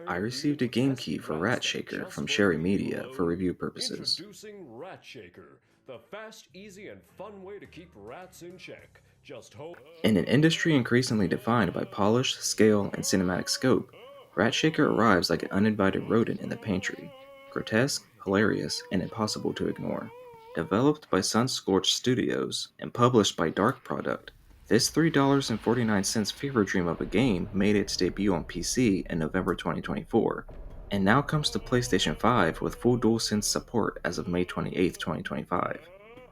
I received a game key for Ratshaker from SHERIMEDIA for review purposes. Introducing Ratshaker, the fast, easy, and fun way to keep rats in check. Just hold. In an industry increasingly defined by polish, scale, and cinematic scope, Ratshaker arrives like an uninvited rodent in the pantry, grotesque, hilarious, and impossible to ignore. Developed by Sunscorched Studios and published by Dark Product, this $3.49 fever dream of a game made its debut on PC in November 2024, and now comes to PlayStation 5 with full DualSense support as of May 28, 2025.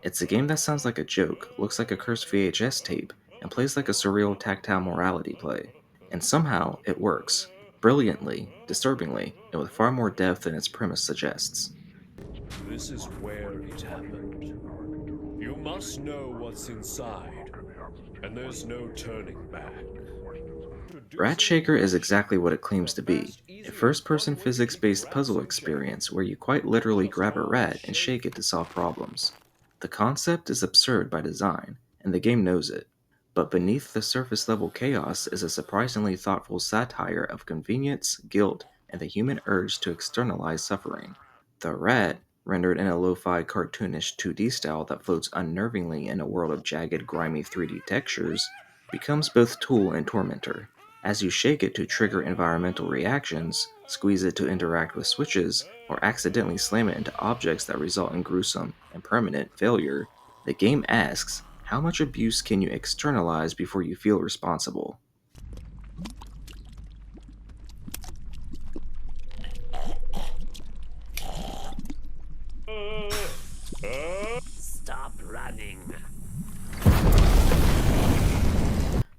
It's a game that sounds like a joke, looks like a cursed VHS tape, and plays like a surreal tactile morality play. And somehow, it works. Brilliantly, disturbingly, and with far more depth than its premise suggests. This is where it happened. You must know what's inside, and there's no turning back. Ratshaker is exactly what it claims to be, a first-person physics-based puzzle experience where you quite literally grab a rat and shake it to solve problems. The concept is absurd by design, and the game knows it, but beneath the surface-level chaos is a surprisingly thoughtful satire of convenience, guilt, and the human urge to externalize suffering. The rat, rendered in a lo-fi cartoonish 2D style that floats unnervingly in a world of jagged, grimy 3D textures, becomes both tool and tormentor. As you shake it to trigger environmental reactions, squeeze it to interact with switches, or accidentally slam it into objects that result in gruesome and permanent failure, the game asks, how much abuse can you externalize before you feel responsible? Stop running.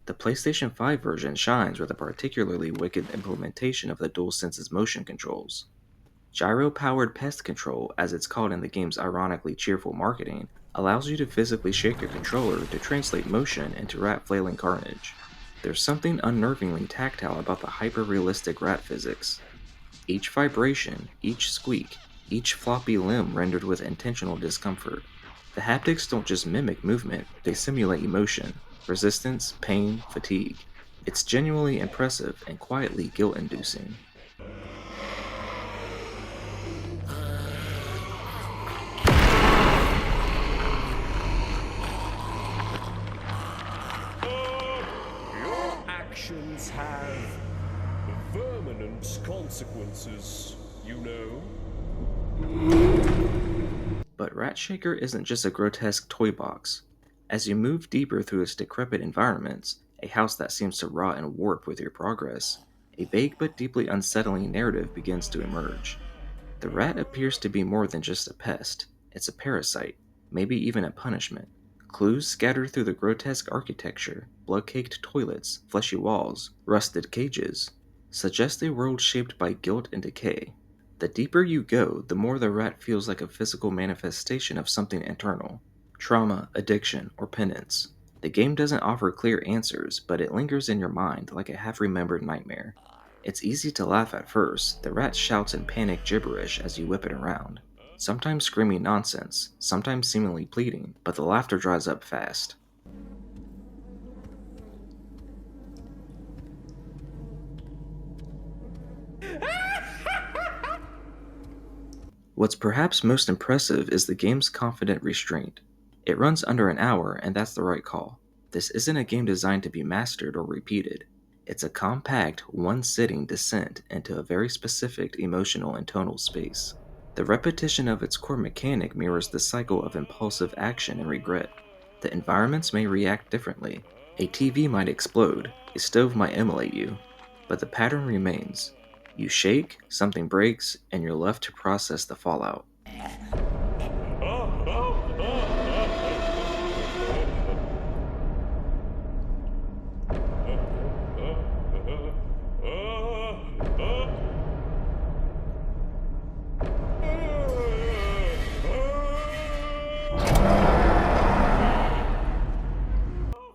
The PlayStation 5 version shines with a particularly wicked implementation of the DualSense's motion controls. Gyro-powered pest control, as it's called in the game's ironically cheerful marketing, allows you to physically shake your controller to translate motion into rat-flailing carnage. There's something unnervingly tactile about the hyper-realistic rat physics. Each vibration, each squeak, each floppy limb rendered with intentional discomfort. The haptics don't just mimic movement, they simulate emotion, resistance, pain, fatigue. It's genuinely impressive and quietly guilt-inducing. Your actions have permanent consequences, you know. But Ratshaker isn't just a grotesque toy box. As you move deeper through its decrepit environments, a house that seems to rot and warp with your progress, a vague but deeply unsettling narrative begins to emerge. The rat appears to be more than just a pest, it's a parasite, maybe even a punishment. Clues scattered through the grotesque architecture, blood-caked toilets, fleshy walls, rusted cages, suggest a world shaped by guilt and decay. The deeper you go, the more the rat feels like a physical manifestation of something internal. Trauma, addiction, or penance. The game doesn't offer clear answers, but it lingers in your mind like a half-remembered nightmare. It's easy to laugh at first. The rat shouts in panic gibberish as you whip it around, sometimes screaming nonsense, sometimes seemingly pleading, but the laughter dries up fast. What's perhaps most impressive is the game's confident restraint. It runs under an hour, and that's the right call. This isn't a game designed to be mastered or repeated. It's a compact, one-sitting descent into a very specific emotional and tonal space. The repetition of its core mechanic mirrors the cycle of impulsive action and regret. The environments may react differently. A TV might explode, a stove might immolate you, but the pattern remains. You shake, something breaks, and you're left to process the fallout.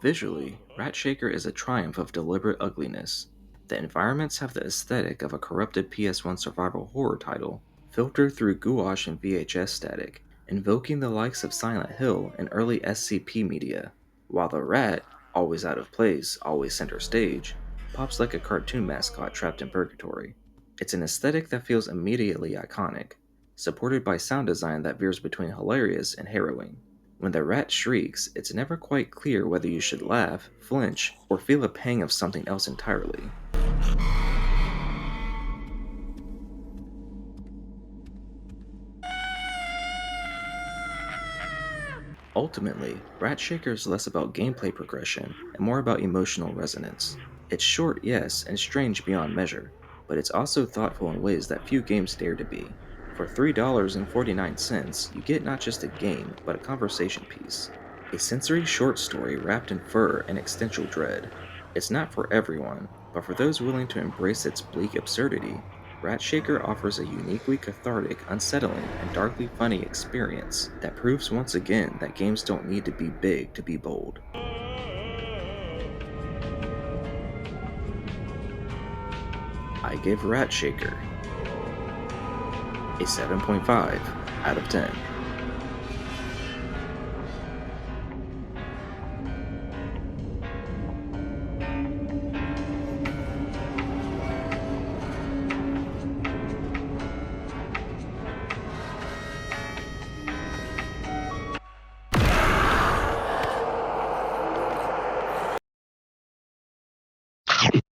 Visually, Ratshaker is a triumph of deliberate ugliness. The environments have the aesthetic of a corrupted PS1 survival horror title, filtered through gouache and VHS static, invoking the likes of Silent Hill and early SCP media, while the rat, always out of place, always center stage, pops like a cartoon mascot trapped in purgatory. It's an aesthetic that feels immediately iconic, supported by sound design that veers between hilarious and harrowing. When the rat shrieks, it's never quite clear whether you should laugh, flinch, or feel a pang of something else entirely. Ultimately, Ratshaker is less about gameplay progression and more about emotional resonance. It's short, yes, and strange beyond measure, but it's also thoughtful in ways that few games dare to be. For $3.49, you get not just a game, but a conversation piece. A sensory short story wrapped in fur and existential dread. It's not for everyone, but for those willing to embrace its bleak absurdity, Ratshaker offers a uniquely cathartic, unsettling, and darkly funny experience that proves once again that games don't need to be big to be bold. I give Ratshaker a 7.5 out of 10.